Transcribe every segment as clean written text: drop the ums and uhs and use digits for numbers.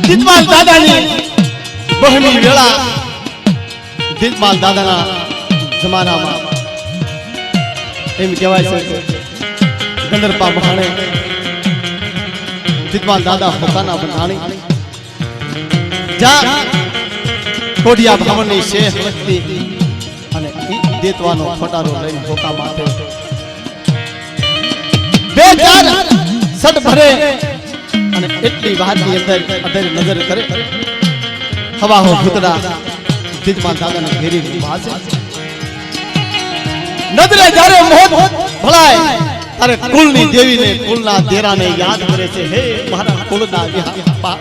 દીતમાલ દાદાની બહની વેળા દીતમાલ દાદાના જમાનામાં એમ કહેવાય છે ગંદરપા મહાણે દીતમાલ દાદા પોતાના બંધાણી જા કોડિયા બ્રાહ્મણની શેખ લખતી અને દેતવાનો ફટારો લઈને પોતા માથે બે ચાર સડ ભરે અને એટલી વાતની અંદર નજર કરે હવા હો ભૂતડા દીતમાલ દાદાને ઘેરી વાસે નજરે જ્યારે મોહ ભળાય તારે કુલની દેવીને કુલના દેરાને યાદ કરે છે હે મારા કુલના વિહા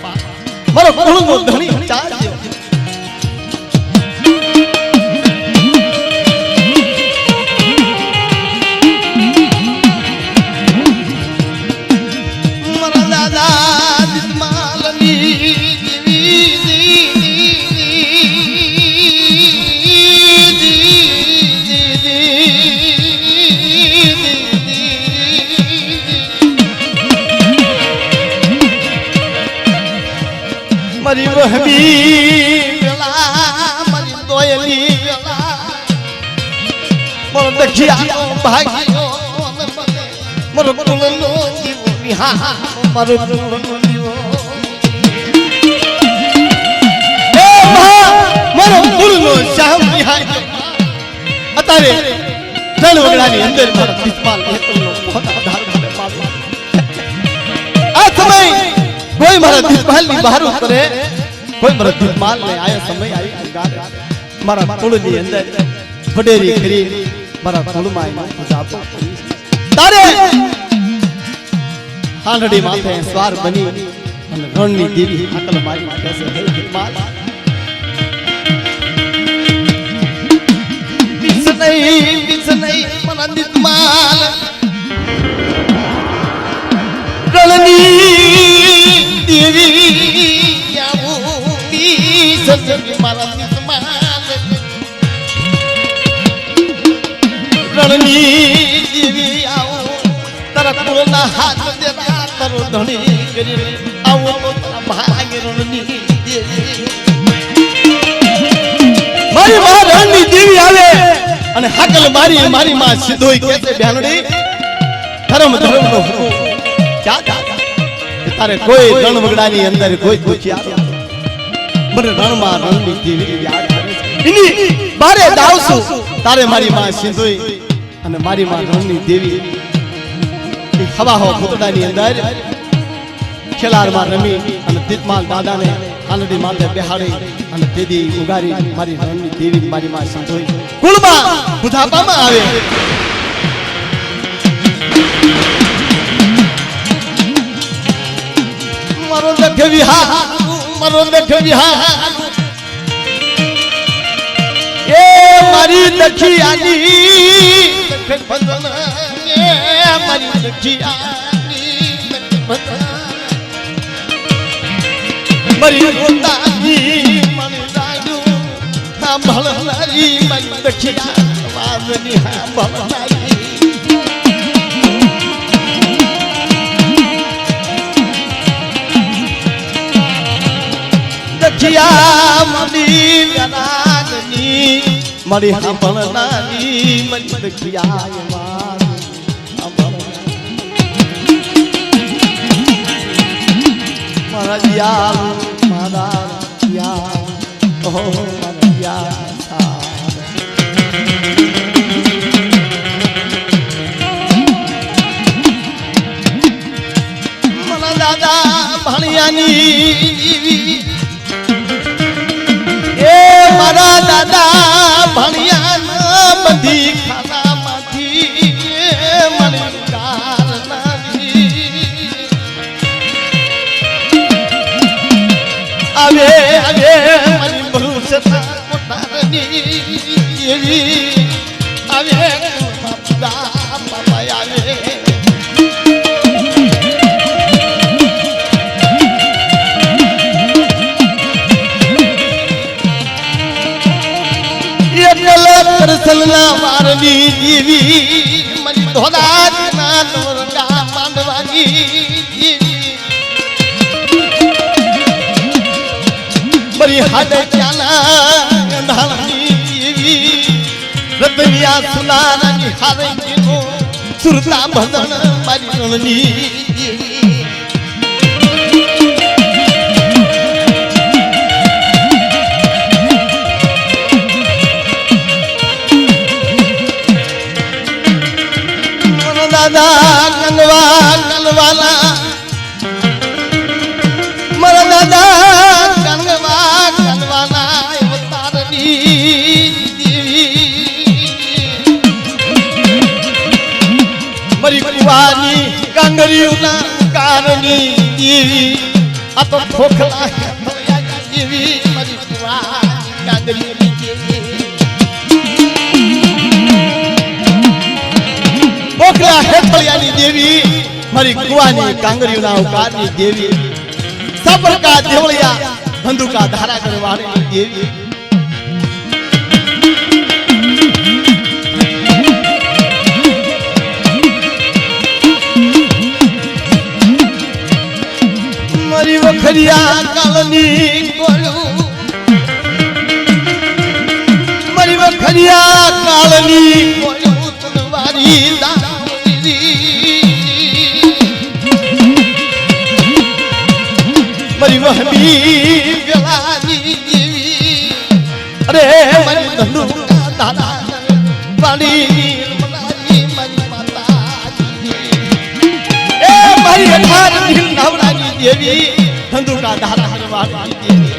મારો કુલનો ધણી ચાલ્યો मरी वहबी वेला मरी दोयली वेला मोर दखिया भागियो मोर कुलनो जीव विहा मोर कुलनो जीव ए मोर कुलनो श्याम विहा अतारे जल वगड़ानी अंदर मोर दिसपाल हेतुनो बहुत आधार भले पावे आ समय कोई मारा दिसपाल ની બહાર ઉતરે कोई मारा दिसपाल ने आयो समय आई गारे मारा कुल ની અંદર વડેરી કરી મારા કુલમાં જાપો તારે હાંડડી માથે સ્વાર બની અને રણની દેવી આકલ મારી કહેશે હે દિસપાલ બીસ નહીં મારા દિસપાલ રણની દેવી આવું બીસ મારા દિસપાલ રણની દેવી આવું તારા કુળના હાથ દેતા તારો ધણી કરી આવું ભાગ રણની દેવી મારી માં રણની દેવી આવે અને હાકલ મારી મારી માં સીધોઈ કહેતે બેનડી ધર્મ નો હુકમ ક્યાં તારે કોઈ રણ વગડાની અંદર કોઈ દુખી આવે મને રણમાં રણની દેવી યાદ આવે ઇની બારે દાવસુ તારે મારી માં સીધોઈ અને મારી માં રણની દેવી હવા હો ભૂતડાની અંદર ખેલારમાં રમી અને દીતમાલ દાદાને હાલડી માથે બેહાડી અને તેદી ઉગારી મારી રણની દેવી મારી માં સીધોઈ કુળમાં બુધાપામાં આવે મારો દેખવી હા મારો દેખવી હા એ મારી દખિયાની ભજન એ મારી દખિયાની ભજન મારી રોતાની મન લાગ્યું સાંભળનારી મારી દખિયા વાજની સાંભળનારી દખિયા મની વ્યાનાની મારી સાંભળનારી મારી દખિયા મારા યા મારા યા ઓહો મારા યા મારા દાદા ભણિયાની એ મારા દાદા ભણિયાના બધી ખાનામાંથી મને આવે આવે મારી ભરૂસતા કોટારની દેવી આવે બાપા આવે કરસલના મારની દેવી મારી ધોળાના નવરંગા માંડવાની દેવી મરી હાડે ચાલા ગંધાની દેવી રતનિયા સુનારાની હારે જીનો સુરતા ભજન મારી રણની દેવી દાદા કનવા કનવાલા મારા દાદા કનવા કનવાલા અવતારની દેવી મારી કુવાની કાંગરીઓના કારની દેવી આ તો ખોખલા દેવી મારી કુવાની કાંગરીઓની દેવી ઓખલા હેઠળિયાની દેવી મારી કુવાની કાંગરીઓના અવતારની દેવી સાબરકા દેવળિયા ધંધુકા ધારા કરવાળી દેવી મારી વખરિયા કાળની કોળું મારી વખરિયા કાળની કોળું તનવારી મારી વહમી વેલાની દેવી અરે મારી ધંધુકા દાદા વાળી મારી માતા એ મારી અઢાર દિલ નવરાની દેવી ધંધુકા દાદા વાળી દેવી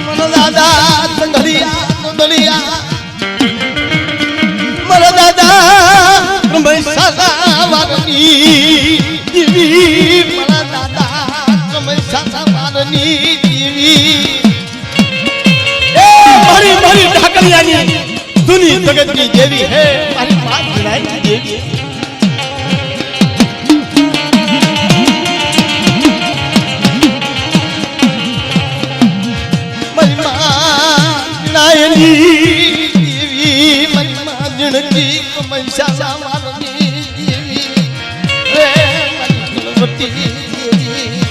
મન દાદા સંઘરિયા નોંદલિયા દાદા રમેશા વારની દેવી મારા દાદા રમેશા વારની દેવી એ મારી મારી ઢાકલિયાની સુની જગતની દેવી હે મારી વાત જણાય દેવી મારી માં નાયની જણકી કમૈસા વારની દેવી રે મારી કુલવતી દેવી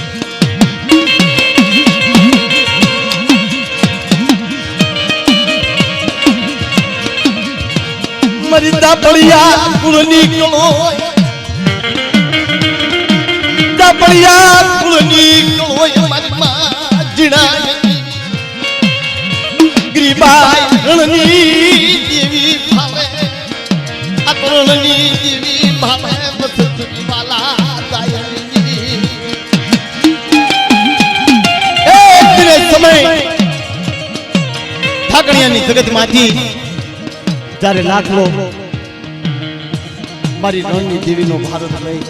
મારી દાપડિયા કુળની કળોય દાપડિયા કુળની કળોય મારી માં જીણાય ગરીબાઈ રણની દેવી ભાવે રણની દેવી ભાવે મથુરી વાલા દાયની એક દિને સમય ઠાકણિયાની જગતમાંથી જ્યારે લાખલો મારી રણની દેવીનો ભારત લઈ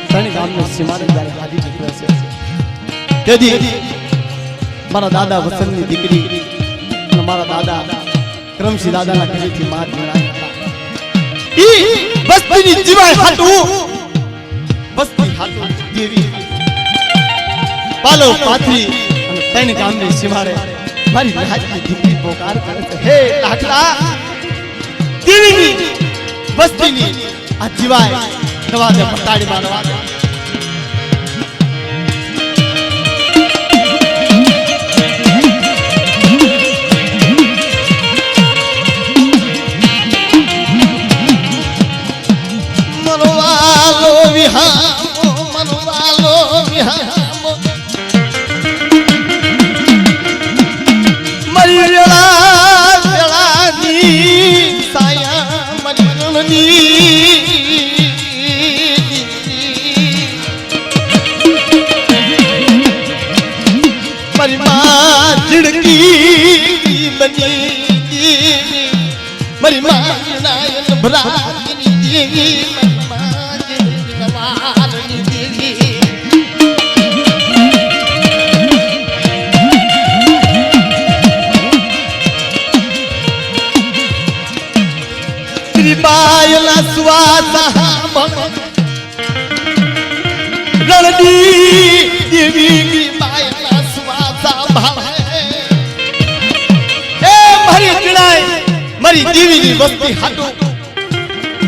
ત્રણ ગામની સીમાને જ્યારે હાજી નીકળે છે તેથી મારા દાદા વસંતની દીકરી અને મારા દાદા ક્રમશી દાદાના ઘરેથી માર જણાયા બસ્તીની જીવાય હાટું બસ્તી હાટું દેવી પાલો પાથરી અને ત્રણ ગામની સીમાડે મારી રાજની દીકરી પોકાર કરે છે હે લાખલા દેવીની બસ્તીની આ જીવાય નવાદે પટાડી મારવા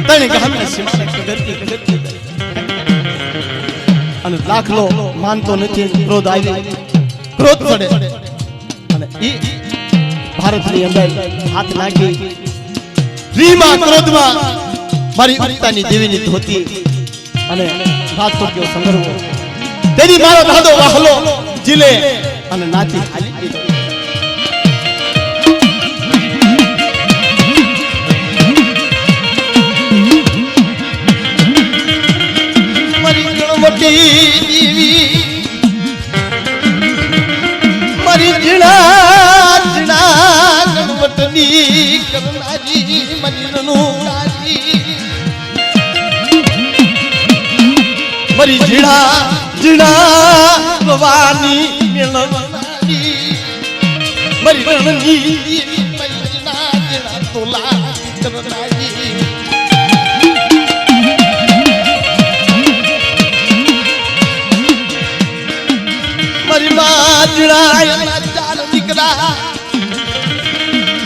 તને ગામના સીમાને કગરતી અને લાખલો માનતો નથી ક્રોધ આવી ક્રોધ પડે અને ઈ ભારતની અંદર હાથ નાખી રીમા ક્રોધમાં મારી ઉત્તાની દેવીની ધોતી અને રાજકોટનો સંગરવો તેની મારો દાદો વાહલો જીલે અને નાચી હાલી દીધો મારી ગણવટી દેવી મારી જીણા ગણવટની કરનારી મનનું મારી જીણા ભવાની મેળવનારી મારી રણની જીણા તોલા કરનારી મારી જીણા ચાર દીકરા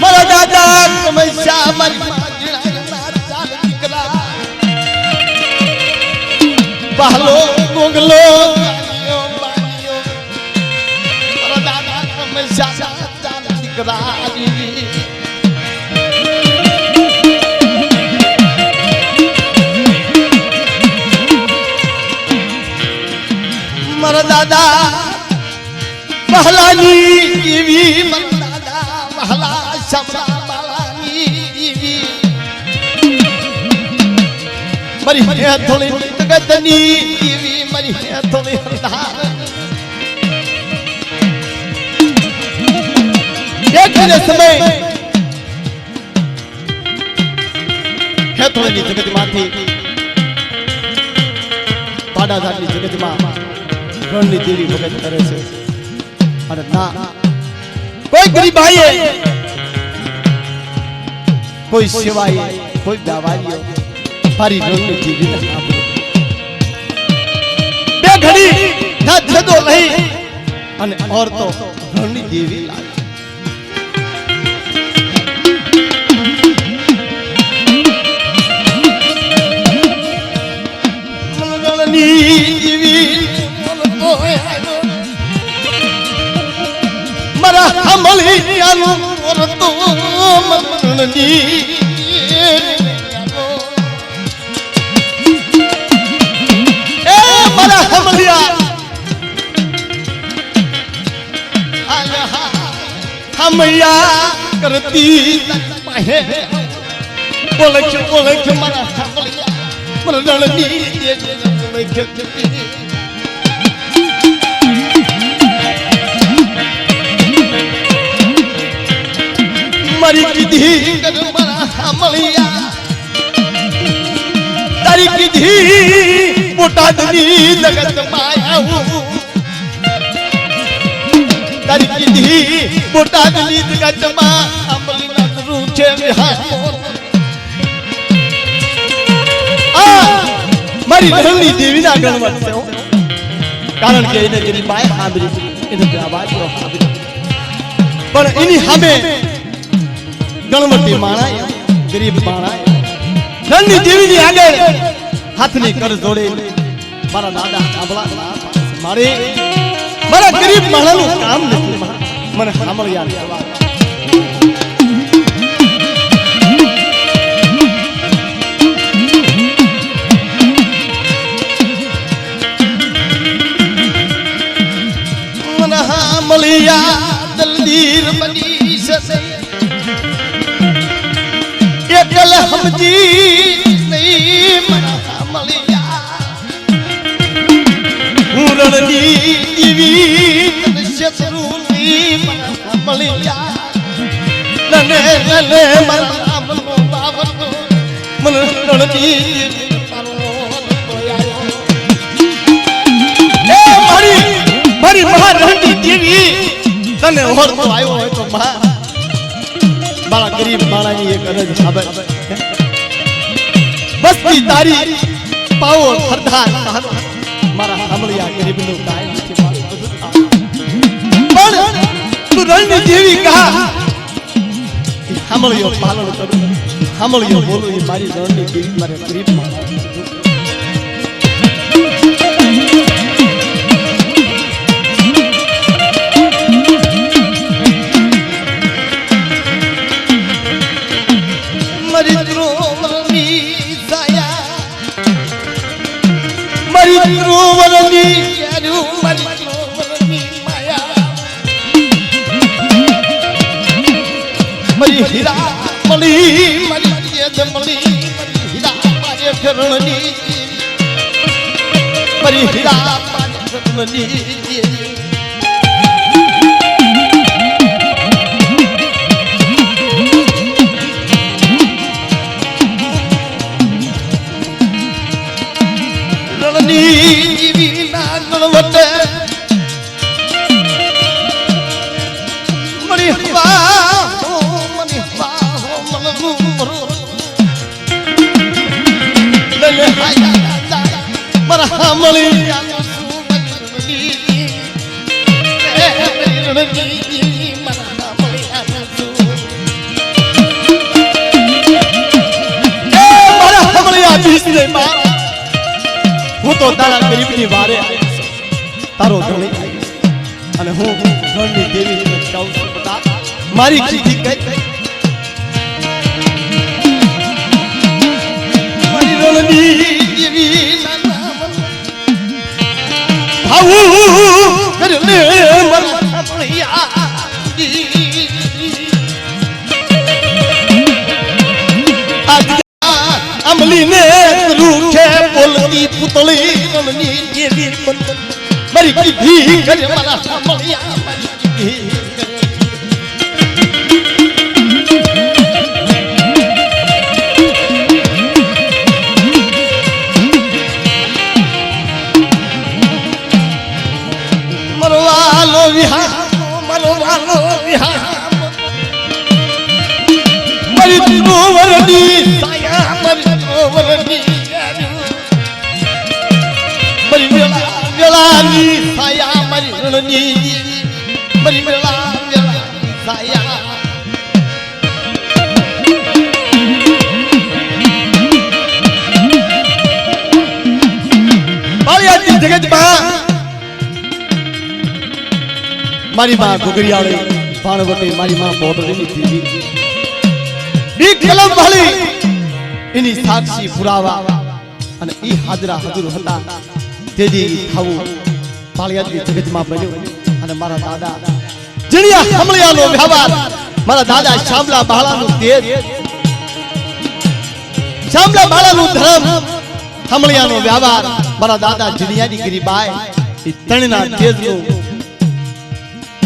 મારા દાદા સમસ્યા મારી જીણા ચાર દીકરા બહાલો ગોગલો મારા દાદા સમસ્યા ચાર દીકરા મારા દાદા બહલાની દેવી મારા દાદા બહલા શામળા બાલાની દેવી મારી હે થોડી જગતની દેવી મારી હે થોડી હરદાર એક સમય હે થોડીની જગતમાંથી પાડાધારની જગતમાં રણની દેવી ભગત કરે છે અને ના કોઈ ગરીબાઈએ કોઈ સેવાએ કોઈ દાવારીઓ મારી રણની દેવીને બે ઘડી ના જદો નહીં અને ઓર તો રણની દેવી લાગે રણની દેવી મારા હમલિયાનું રતો મરણની એ મારા હમલિયા હમયા કરતી પાહે ઓળખ ઓળખ મારા હમલિયા મરણની મારી કીધી કર મારા હમલિયા તારી કીધી બોટાદની જગત માયાવું તારી કીધી બોટાદની જગત માં હમલિયા રૂ છે મારી રણની દેવીના ગણવટ છે કારણ કે એને જેની બાય સાંભળી એને આવાજો સાંભળી પણ એની સામે ગણવટી માણાય ગરીબ માણાય રણની દેવીની આગળ હાથની કર જોડે મારા દાદા સાંભળા મારા ગરીબ માણાનું કામ નથી મને સાંભળ્યા કરવા મલિયા દલદીર બની સસે એકલ હમજી નહીં મલિયા હુરણની દીવી તન શત્રુની મલિયા નને નને મરા મનો બાવનો મન રણની મારી મહારણની દેવી તને ઓળખો આવ્યો હોય તો મારા ગરીબ માણાની એક અરજ ખબર બસ્તી તારી પાવો સરદાર મારા સાંભળ્યા ગરીબનું કાય નથી પણ તું રણની દેવી કહા સાંભળ્યો પાલન કરું સાંભળ્યું બોલું એ મારી રણની દેવી મારે ગરીબમાં મારી દ્રોવરની સાયા મારી દ્રોવરની ચારું મારી દ્રોવરની માયા મારી હીરા મળી મારી યદ મળી મારી હીરા મારે ચરણની મારી હીરા મારે ચરણની જીવી ના ગણવટ મણી હવા હો મણી હવા હો મનનું મરો લલે હાયા દાદા મરા મળી હું તો તારા ગરીબની વારે તારો ધણી અને હું રણની દેવીને કહું છું બતા મારી કીધી કઈ મારી રણની દેવી ભાવું કરને મરમા પણિયા અમલીને રૂખે બોલતી પુતળી રણની દેવી મારી કીધી કરે મારા સાંભળ્યા મારી કીધી મરવાલો વિહાર મારી દ્રોવરની સાયા મારી દ્રોવરની મારી વેળાની સાયા મારી રણની મારી વેળાની સાયા બાળિયાની જગતમાં મારી માં ઘુઘરિયાળી ભાણવટી મારી માં બોટરીની દેવી ઈ કલમ વાળી એની સાક્ષી પુરાવા અને ઈ હાજરા હજુર હતા તેદી થાવું પાળિયાદની જગતમાં બન્યું અને મારા દાદા જણિયા હમળિયાનો વ્યવહાર મારા દાદા શામલા બાળાનું તેજ શામલા બાળાનું ધર્મ હમળિયાનો વ્યવહાર મારા દાદા જણિયાની ગરીબાઈ ઈ તણના તેજનું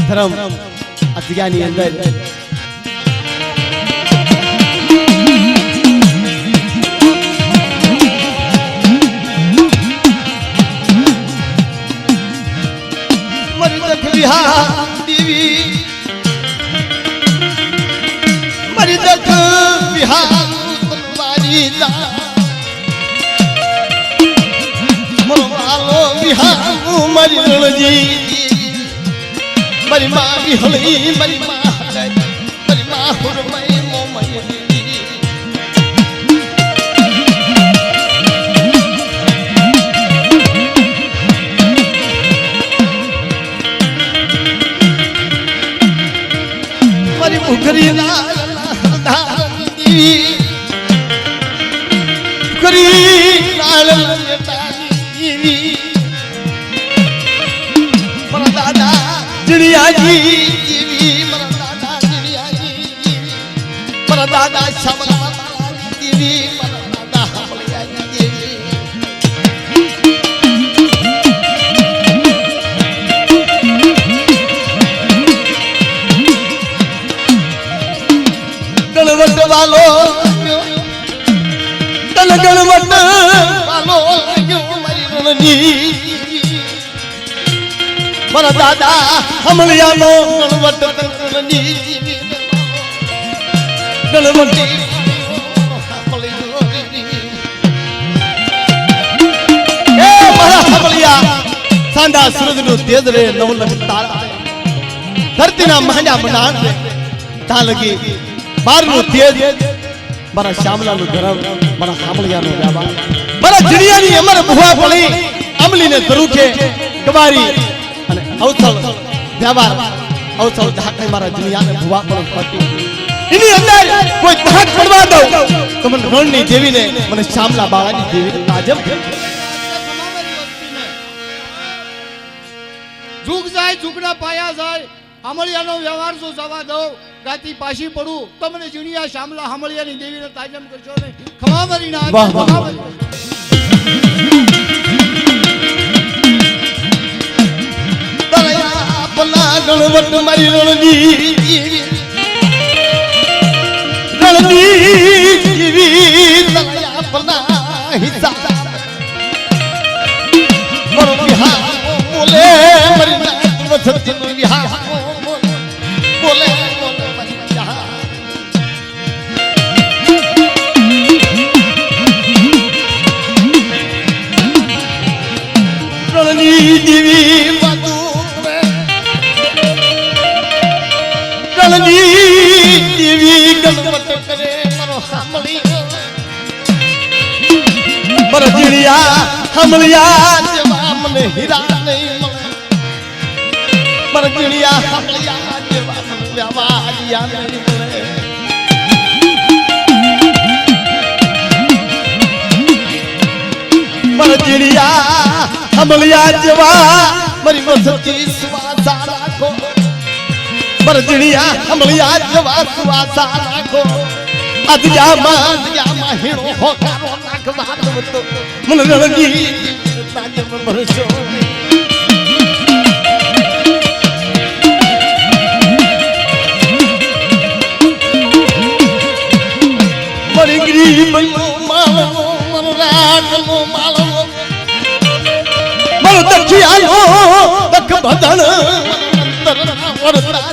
ધર્મ આ જગ્યાની અંદર દેવી મારી દખ વિહાર તલવારી દા મરવાલો વિહાર મારી રણજી મારી માં વિહળી મારી માં હુરમઈ મોમઈ ઘરી મારા દાદા જણિયાજી દેવી મારા દાદા જણિયાજી મારા દાદા શામલા દેવી મારા દાદા હમળિયાની દેવી ગણવટ વાલો તન ગણવટ વાલો મારી રણની મારા દાદા હમળિયાનો ગણવટ રણની ગણવટી એ મારા હમળિયા સાંડા સૂરજનું તેજ રે નવલખ તારા ધરતીના માંડા મંડાણ રે તા લગી બારનું તેજ મારા શ્યામલાનું ધરમ મારા સાંભળિયાનો વ્યાવા મારા જીડિયાની અમર ભુવા પડી અમલીને ધરુખે કબારી અને અવસળ વ્યવહાર અવસળ ધાકે મારા જીડિયાને ભુવા પડી પટી એની અંદર કોઈ ધાક પડવા દઉં તો મને રણની દેવીને મને શ્યામલા બાળાની દેવીને તાજમ ઝુક જાય ઝુકડા પાયા જાય હામળિયાનો વ્યવહાર જો જવા દઉં ગાતી પાછી પડું તો મને જીણિયા શ્યામલા હામળિયાની દેવીને તાજમ કરશો ને ખમાવરી ના આપના ગણવટ મારી રણજી આપના હિસ્સા બોલે મરી વસતીનો વિહાર બોલે રણની દેવી રણની દેવી ગણવટ કરે મારો સાંભળી મારો જીણિયા હમળિયા જેવા મને હીરા નહીં મળે મારા જીણિયા હમળિયા જેવા મને વ્યવહારિયા નહીં મળે મારા જીણિયા હમળિયા જેવા મારી વસતી સુવાસા રાખો મારા જીણિયા હમળિયા જેવા સુવાસા રાખો અદિયામાં હીરો હોકારો નાખવા દો મને રણજી તાજમ ભરશો મારી ગરીબનો માળો મારો રાગનો માળો મારો દક્ષિયાનો દખ બદન અંતરના વરતા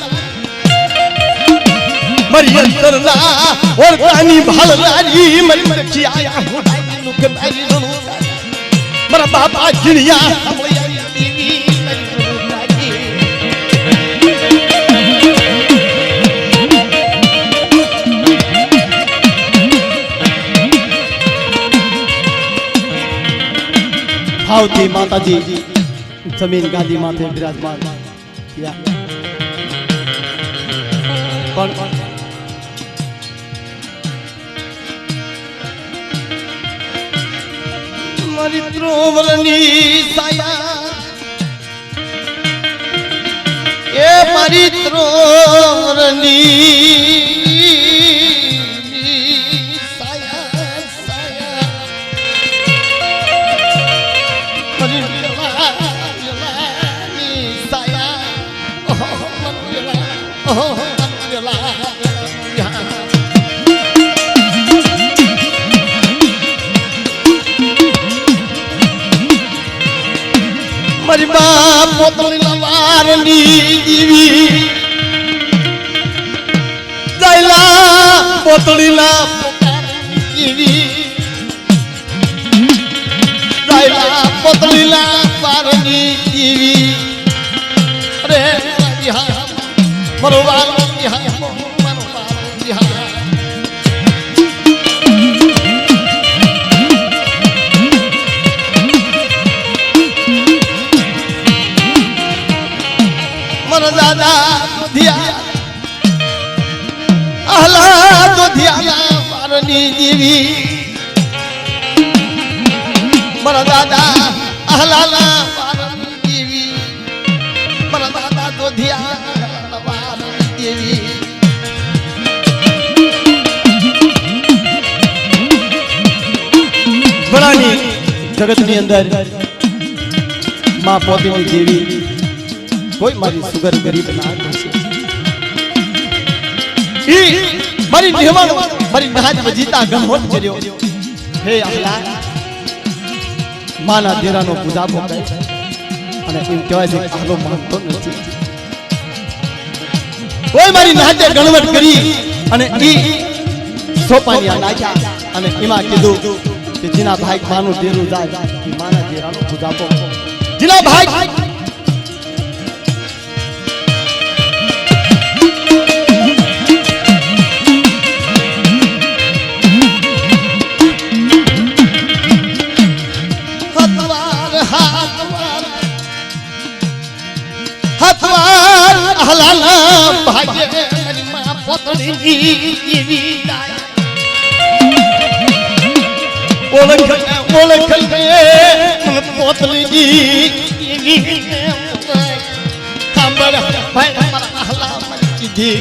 મારી અંતરના ઓરતાની ભાળરાજી મારી દક્ષિયા હોડાનું કે મારી રણો મારા બાપા જીણિયા હમળિયા દેવી મારી રણોતાજી ભાવથી માતાજી જમીન ગાદી માથે બિરાજમાન પણ મારી ત્રોવરની સાયા એ મારી ત્રોવરની સાયા સાયા મારી વેલાની સાયા ઓહો વેલા ઓહો વેલા મારી બાપ પોતળી લવારની જીવી જયલા પોતળીના જીવી જયલા પોતળીના પારની જીવી અરે વિહાર મારો વાલો વિહાર મારો વાલો વિહાર દાદા દુધિયા અહલા દુધિયાના પારની દેવી મારા દાદા અહલાના પારની દેવી મારા દાદા દુધિયાના પારની દેવી ભણાની જગતની અંદર માં પોતીની દેવી કોઈ મારી સુગર ગરીબ ના થશે ઈ મારી નિહવાણો મારી નહાજ વજીતા ગમહોટ ચર્યો હે અલ્લાહ માના દેરાનો પૂજાપો કરે અને એમ કહેવાય છે આલો માનતો નથી કોઈ મારી નહાજે ગણવટ કરી અને ઈ સોપાનિયા નાખ્યા અને એમાં કીધું કે જીના ભાઈ માનું દેરું જાય માના દેરાનો પૂજાપો જીના ભાઈ પોતળીની એવી દાય ઓળખ ઓળખ પોતળીની એવી સાંભળ ભાઈ મારા હલા મારી કીધી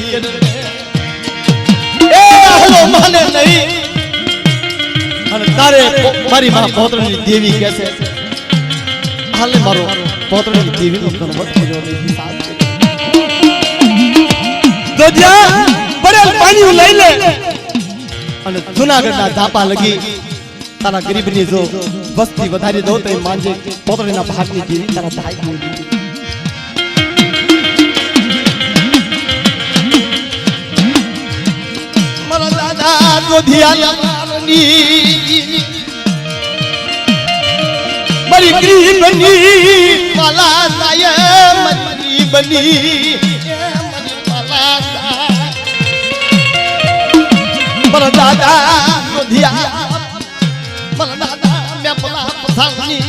એ હલો માને નહીં અને તારે મારી માં પોતળીની દેવી કહે છે હાલે મારો પોતળીની દેવીનો કન્વર્ટ કર્યો નહીં સાથ તો જ્યાં પડેલ પાણી લઈ લે અને જુનાગઢના ધાપા લગી તારા ગરીબની જો વસ્તી વધારી દો તો એ માનજે પોતળીના ભાગની દેવી તારા ધાઈ મારા દાદા રોધિયાની મારી ગરીબની માલા સાય મારી ગરીબની મારા દાદા રોધિયા મારા દાદા મેં બોલા પથાની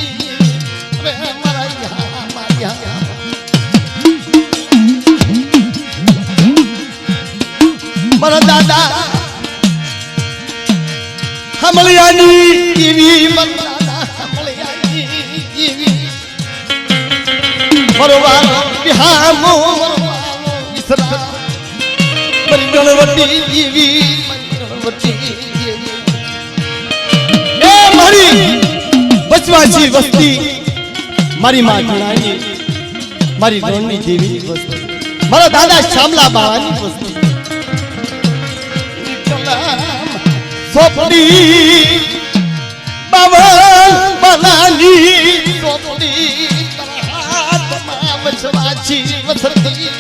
અરે મારા મારા દાદા હમલિયાની એવી મારા દાદા હમલિયાની એવી મરવાનો બિહામો વિસરા મારી ગણવતી એવી એ મારી બચવાસી વસ્તી મારી માં જણાની મારી ગણની દેવીની વસ્તી મારા દાદા શામલા બાવાની વસ્તી સોપડી બાવન બનાની સોપડી તમામ બચવાસી વસ્તી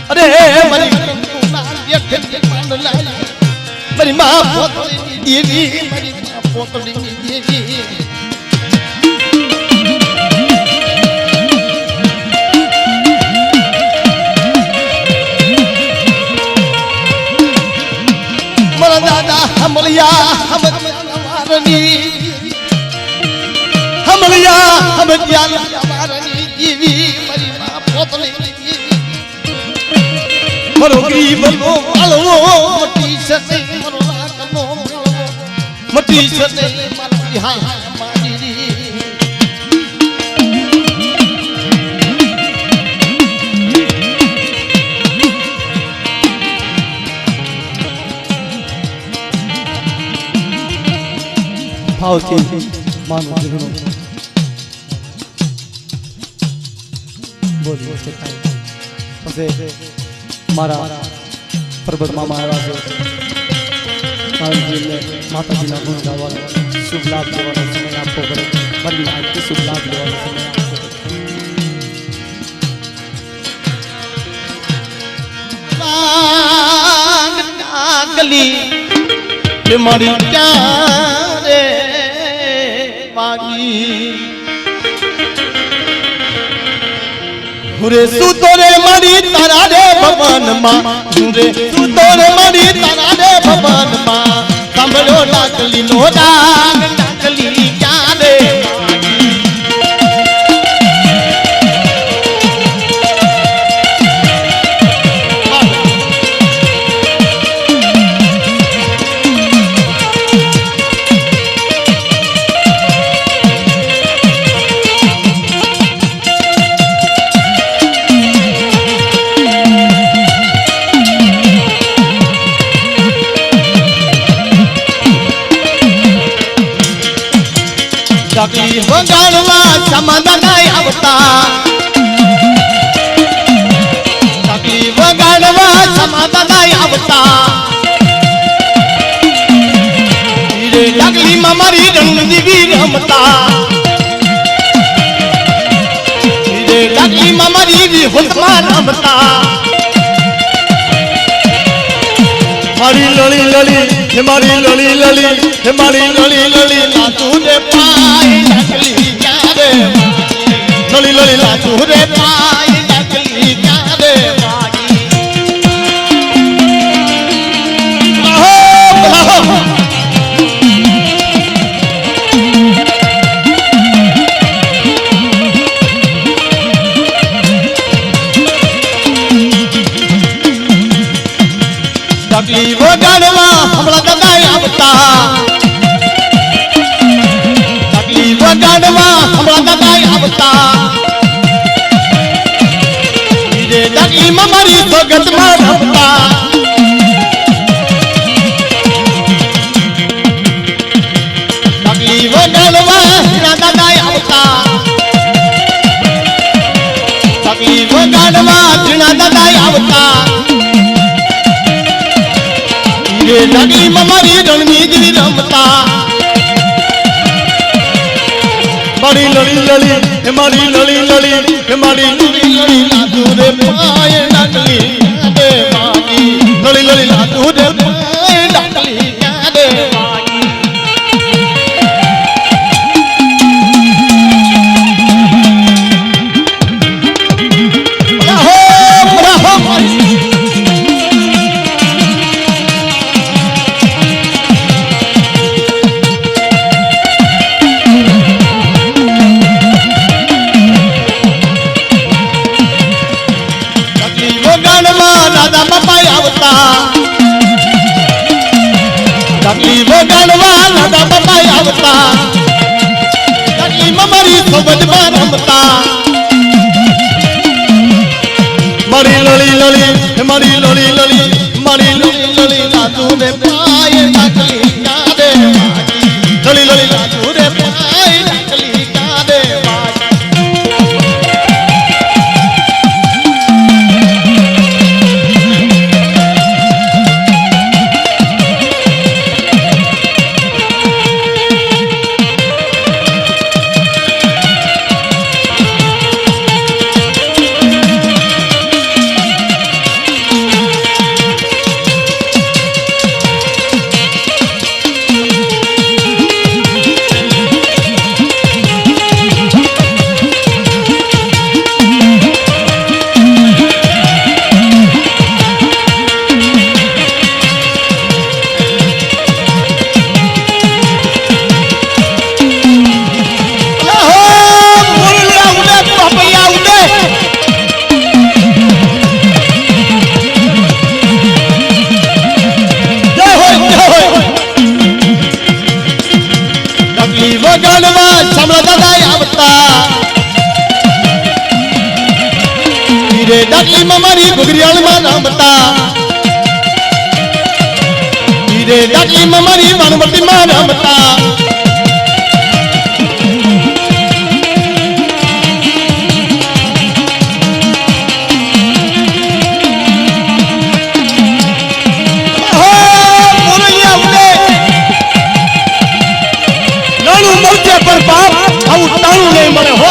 અરે મારી મારી માં પોતળીની દેવી મારી માં પોતળીની દેવી મારા દાદા હમલિયા હમવારની હમલિયા હમવારની દેવી મારી માં પોતળીની દેવી મારો ગરીબનો આલવો મટી સતે મારો લાકનો મટી સતે મારા બિહાર મારી ભાવથી માનો જીવનો બોલી છે પછી મારા પરબત મામા આવ્યા છે માતાજીના ગુણ ગાવાનો શુભ લાભ લેવાનો સમય આપવો પડે મારી માહિતી શુભ લાભ લેવાનો સમય આપવો ગલી મારી ત્યારે વાગી હુરે સુતો રે મારી તારા રે ભવન માં હુરે સુતો રે મારી તારા રે ભવન માં સાંભળો ડાકલી નો ડાક ડાકલી ક્યારે ડાકલી વગાડવા સમાધાન આવતા ડાકલી વગાડવા સમાધાન આવતા રે ડાકલી માં મારી રંગદીવી રમતા રે ડાકલી માં મારી વિહોતમાં રમતા મારી લળી લળી હે મારી લળી લળી હે મારી લળી લળી લાતુ રે પાય ડાકલી ક્યારે લળી લળી લાતુ રે પાય ડાકલી ક્યારે આવતા ચકલી વગાડવા હમણાં દાદા આવતા હીરે ચકલીમાં મારી સ્વગતમાં રમતા ચકલી વગાડવા હીરા દાદા આવતા ચકલી વગાડવા ઝીણા દાદા આવતા હીરે ચકલીમાં મારી રણની જેવી રમતા મારી લળી લળી હે મારી લળી લળી હે મારી લળી લળી લાદુ રે પાય ડાકલી દે માગી લળી લળી લાદુ રે પાય ડાકલી દે માગી રાહો રાહો દાદા બાપા આવતા ચકલી વગાડવા દાદા બાપા આવતા ચકલી મારી સોબતમાં રમતા મારી લળી લળી મારી લળી લળી મારી લળી લળી લાદુ રે પાય ચકલી કાદે લળી લળી લાદુ રે પાય ચકલી કાદે વગાડવા સમલા દાદા આવતા હીરે ડાકલીમાં મારી ઘુઘરીયાળમાં રમતા હીરે ડાકલીમાં મારી વાનવટીમાં રમતા પર બાપ આવું તાળું નહીં મળે હો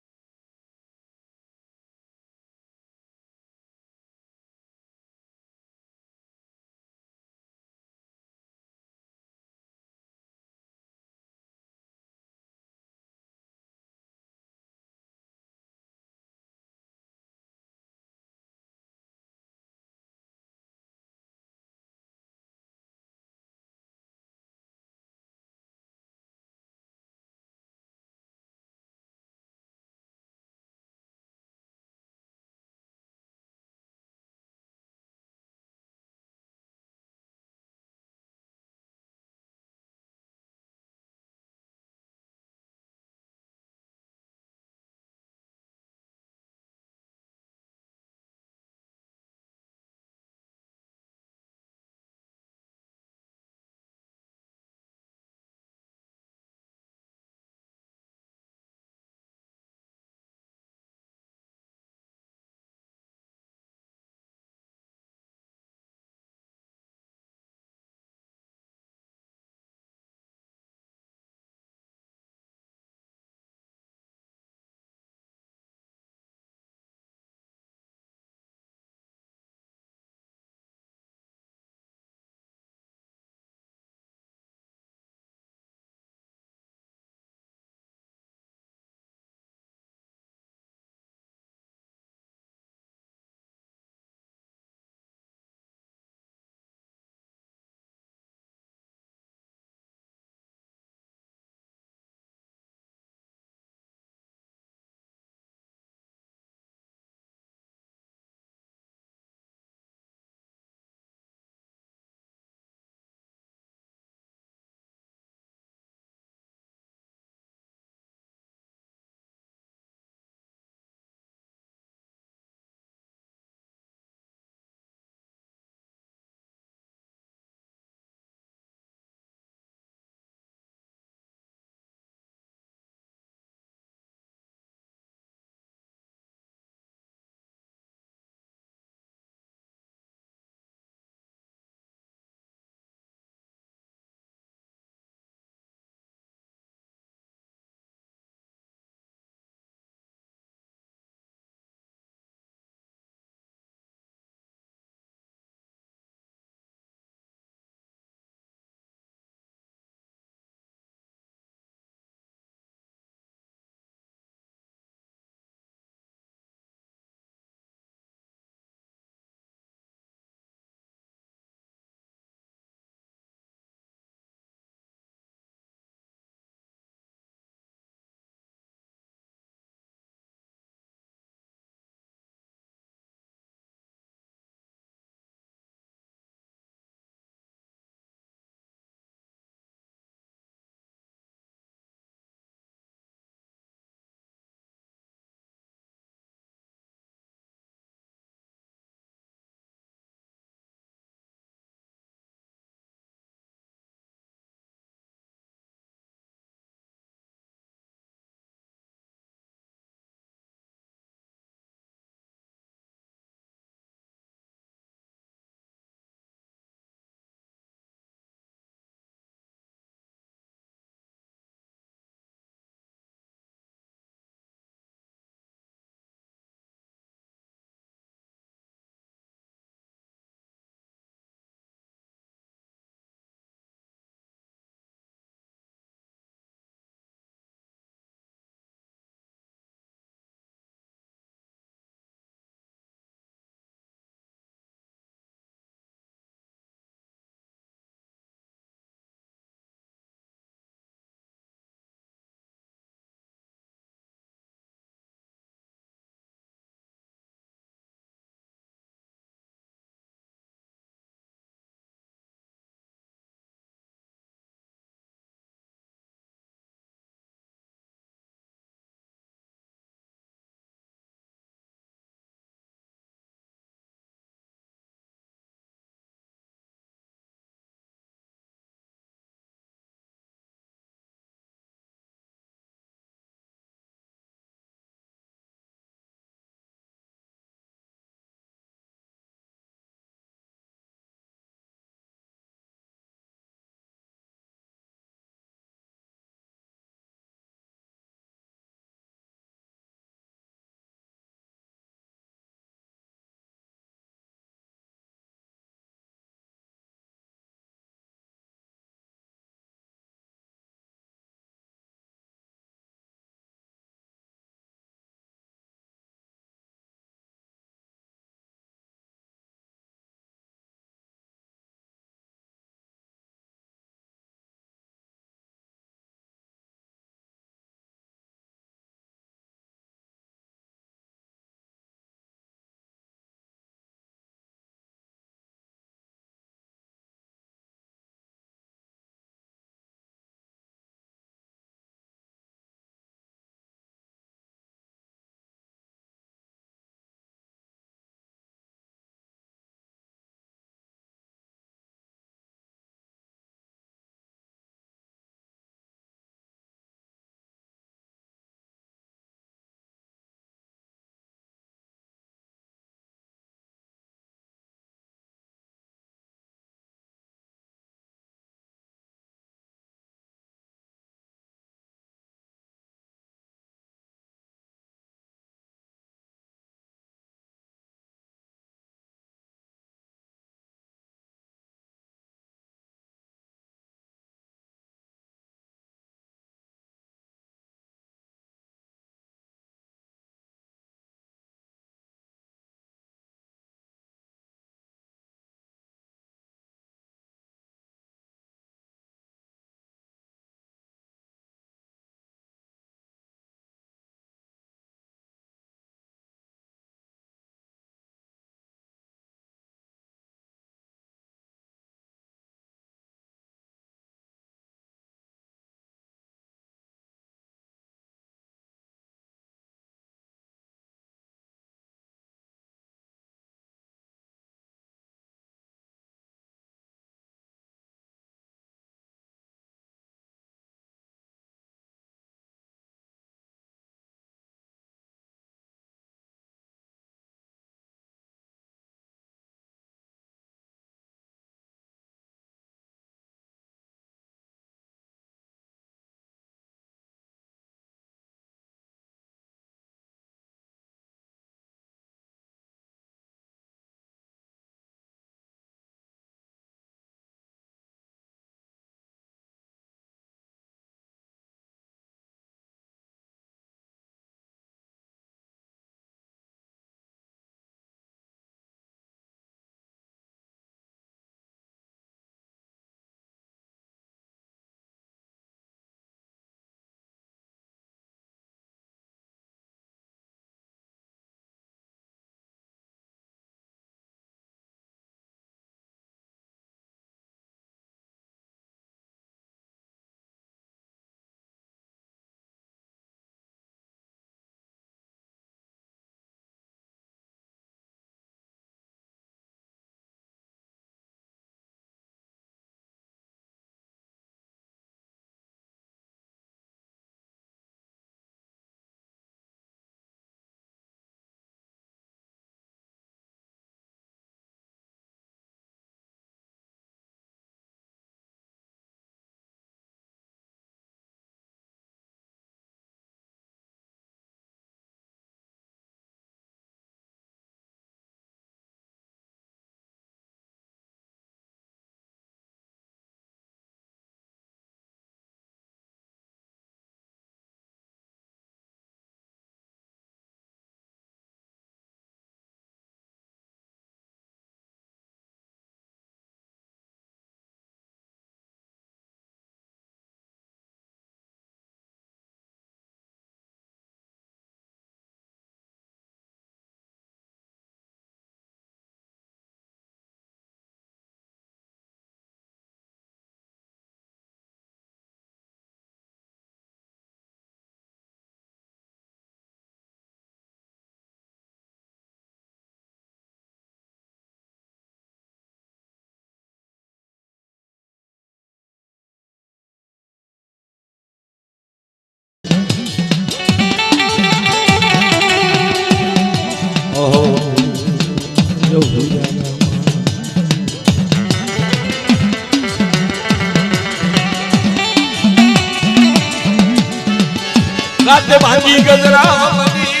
રાતે ભાંગી ગજરાવ બની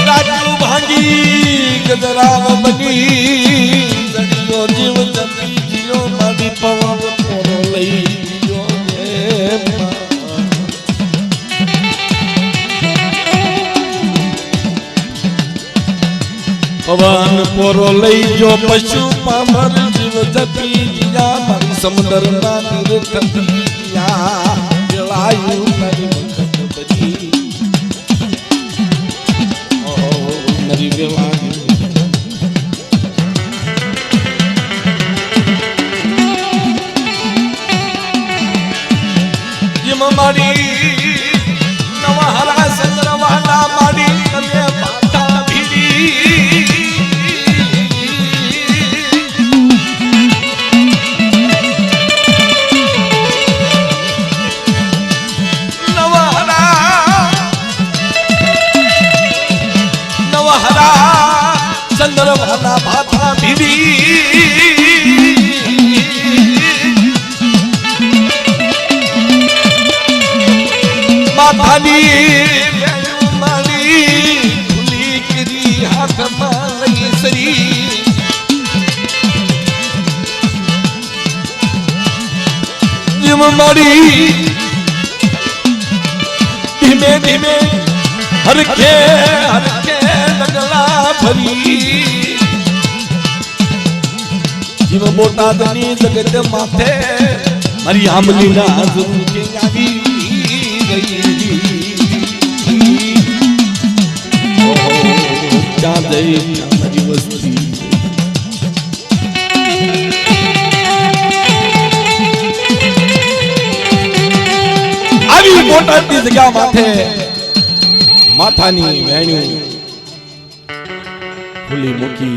રાજુ ભાંગી ગજરાવ બની જડિયો જીવ જતી જીઓ મારી પવન પોરો લઈ ગયો પવન પોરો લઈ જો પશુ પામર જીવ જતી જીયા મારી સમુદ્ર ના નીર થતી જીયા જળાયું તારી વખત બજી ઓ મારી વેવાણી જીમ મારી નવા હરા ચંદ્રવાલા મારી તમે પાતા ભીડી ચંદ્રવાલા ભાતા ભીડી માથાની મારી ખુલી કરી હાથમાં લઈ સરી જીમ મારી ધીમે ધીમે હરખે હરખે ડગલા ભરી જીવ બોટાદની જગત માથે મારી આમલી ના ઝુમકે આવી ગઈ ઓહો ક્યાં જઈ મારી વસ્તી આવી બોટાદની જગ્યા માથે માથાની વેણ્યું ખુલી મૂકી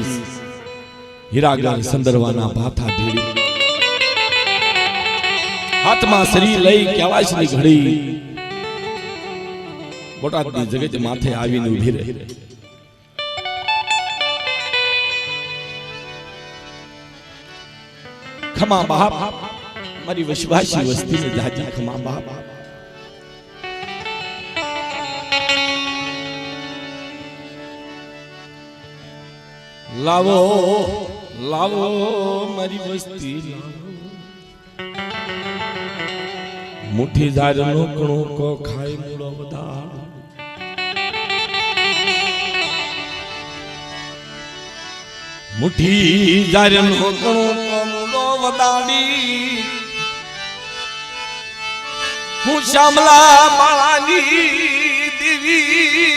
હીરાગર સંદરવાના ભાથા ભેડી હાથમાં સરી લઈ કેવાશની ઘડી બોટાદની જગત માથે આવીને ઊભી રહી ખમા બાપ મારી વિશ્વાસી વસ્તીને જાજી ખમા બાપ લાવો લાવો મારી વસ્તી મુઠ્ઠી ઝાડનો કણો કો ખાઈ મૂળો વધાર મુઠ્ઠી ઝાડનો કણો કો મૂળો વધાડી હું શ્યામલા માળાની દેવી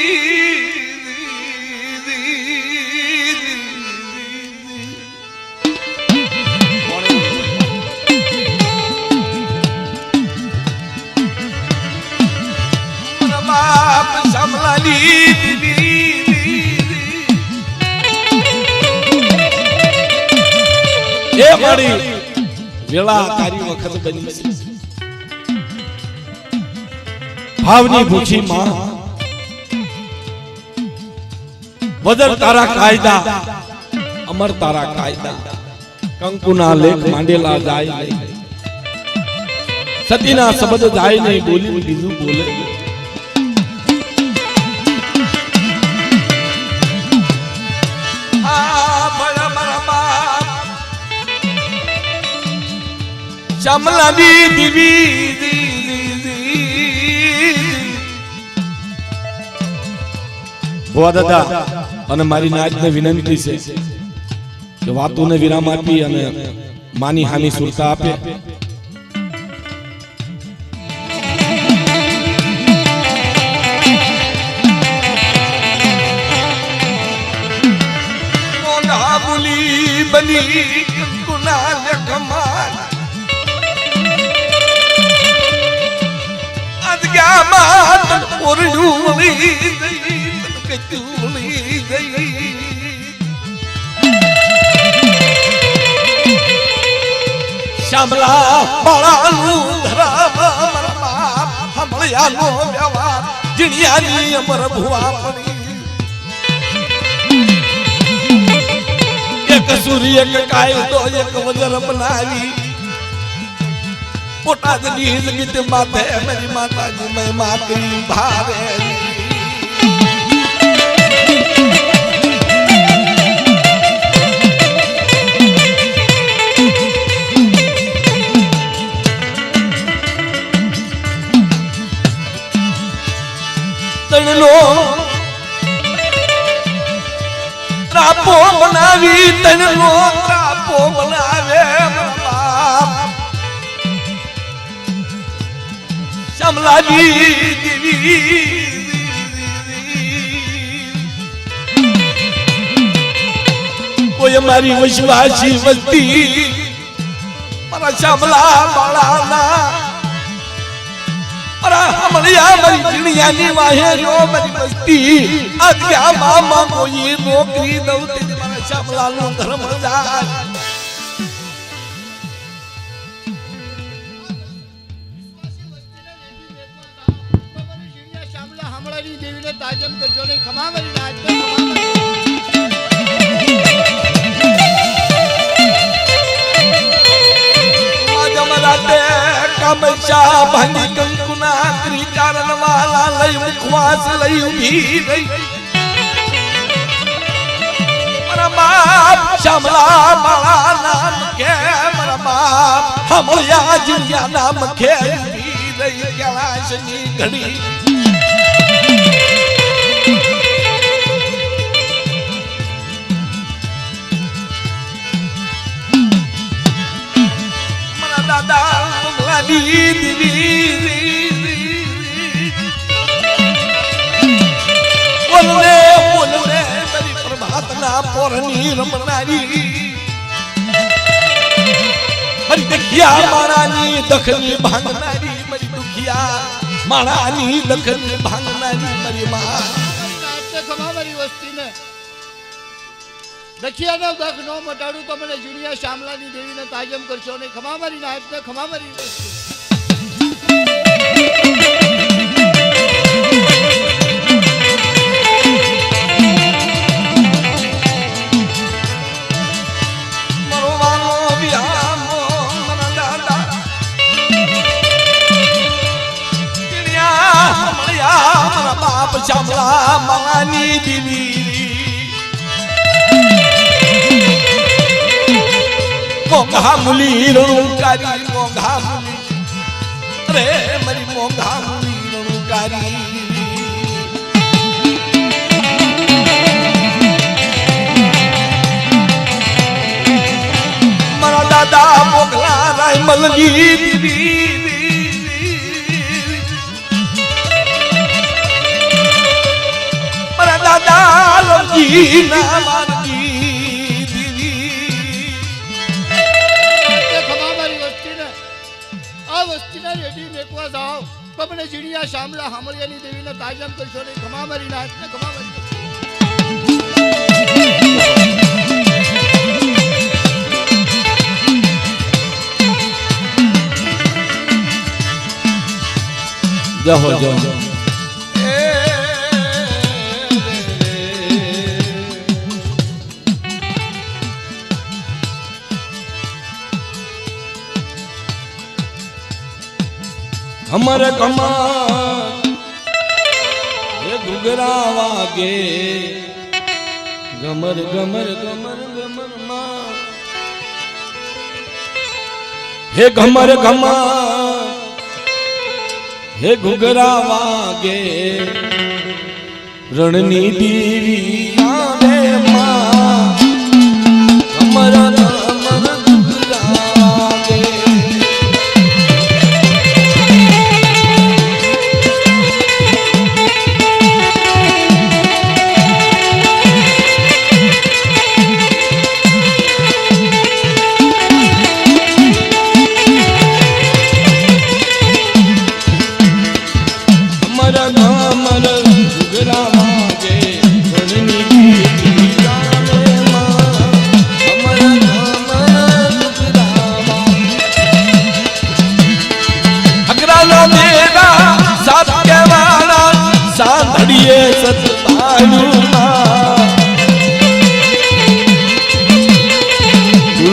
એ મારી વેળા તારી વખત બની છે ભાવની ભૂખી માં વદર તારા કાયદા અમર તારા કાયદા કંકુના લેખ માંડેલા જાય નહીં સતીના શબ્દ જાય નહીં બોલી બીજું બોલે શ્યામલાની ભુવા દાદા અને મારી નાજને વિનંતી છે કે વાતોને વિરામ આપી અને માની હાની સુરતા આપે બની ગુના લખમાન અદગામાં ઓરડુલી કચુલી ગઈ શ્યામલા બાળાનું ધરામાં મરમા હમળિયાનો વ્યવહાર જીણિયાની અમર ભુવા પડી સૂર્ય એક કાયદો એક વજર બનાવી બોટાદની ગીત માથે મારી માતાજી મેં માતરી ભારે તણનો ત્રાપો બનાવી તણનો ત્રાપો બનાવે શ્યામલાજી દેવી કોઈ અમારી વિશ્વાસી વસ્તી મારા શ્યામલા બાળાના હમળિયા મારી ચીણિયાની વાહે રો મારી મસ્તી આજ્ઞા મામા કોઈ નોકરી દઉં તે મારા શ્યામલાનું ધર્મ જાય દેવીને તાજમ કરજો નહીં ખમા મારી નાચ જમરાતે કમચા ભાંગી કંકુના ત્રિચારણ વાલા લઈ મુખવાસ લઈ ઉભી રહી મારા બાપ શ્યામલા મારા નામ કે મારા બાપ હમળિયા જીયા નામ કે ઉભી રહી કૈલાશની ઘડી દાદા મંગલાની દેવી બોલને બોલને મારી પ્રભાતના પોરની રમનારી મારી દખિયા મારાની દખની ભાંગનારી મારી દુખિયા મારાની દખની ભાંગનારી મારી માં ખમા મારી વસ્તીને દખિયાનો દખ નો મટાડું તો મને જુનિયા શ્યામલાની દેવીને તાજમ કરશો નહીં ખમા મારી નાચને ખમા મારી મરવાનો વિહામો મના દાદા ચિડિયા મળ્યા મારા બાપ શ્યામલા માની દેવી મોંઘા મુલી રણુકારી મોંઘા મુલી રે મારી મોંઘા મુલી રણુકારી મારા દાદા મોગલા રાયમલજી દેવી મારા દાદા લવજી ના મારજી વસ્તીના રેડી મેકવા જાઓ તો મને જીણિયા શ્યામલા હામળિયાની દેવીને તાજમ કરશો નહીં ખમા મારી નાચને ખમા મારી જહો જહો हमर कमार ये घुघरा वागे गमर गमर गमर गमर मां हे घमर घमर हे घुघरा वागे रणनी देवी आवे मां घमर घमर घुघरा वागे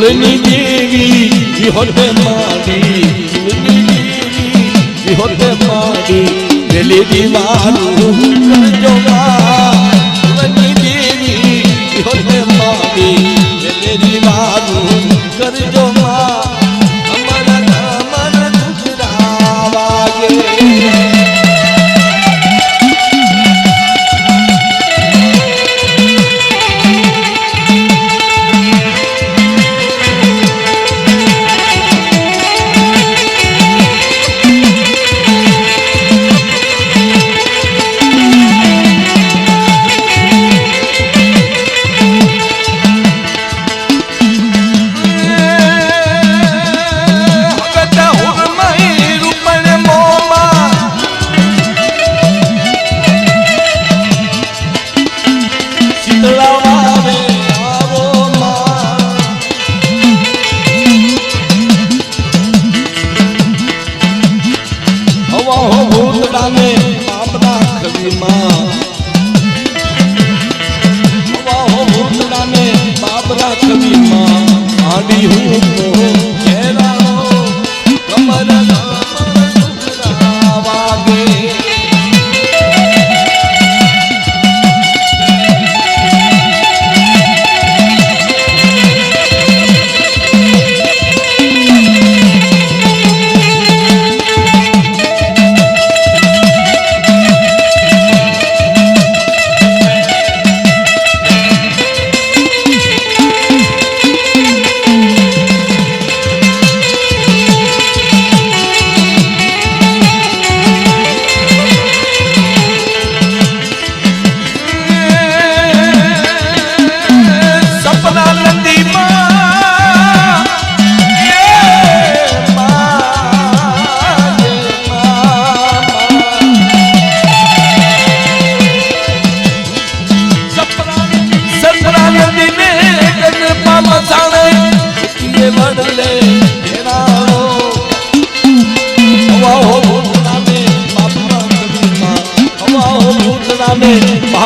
કુળની દેવી હોતે માડી કુળની દેવી હોતે માડી વેલી દીવાનું કરજો માં કુળની દેવી હોતે માડી વેલી દીવાનું કરજો માં અમર દુખરા વાગે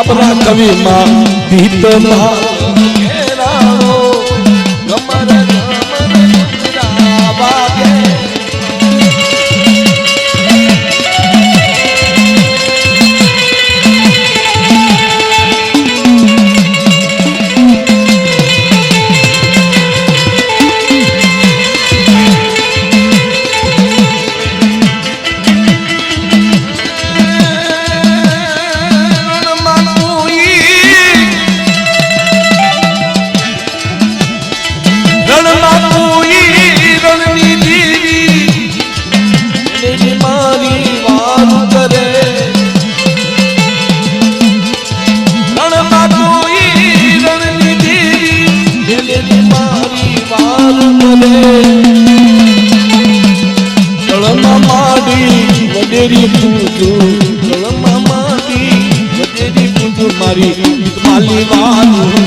બાબરા કવિ માં ગીત માં ઘેરાણો ગમર ગમર વાગે મારી માલી વાનું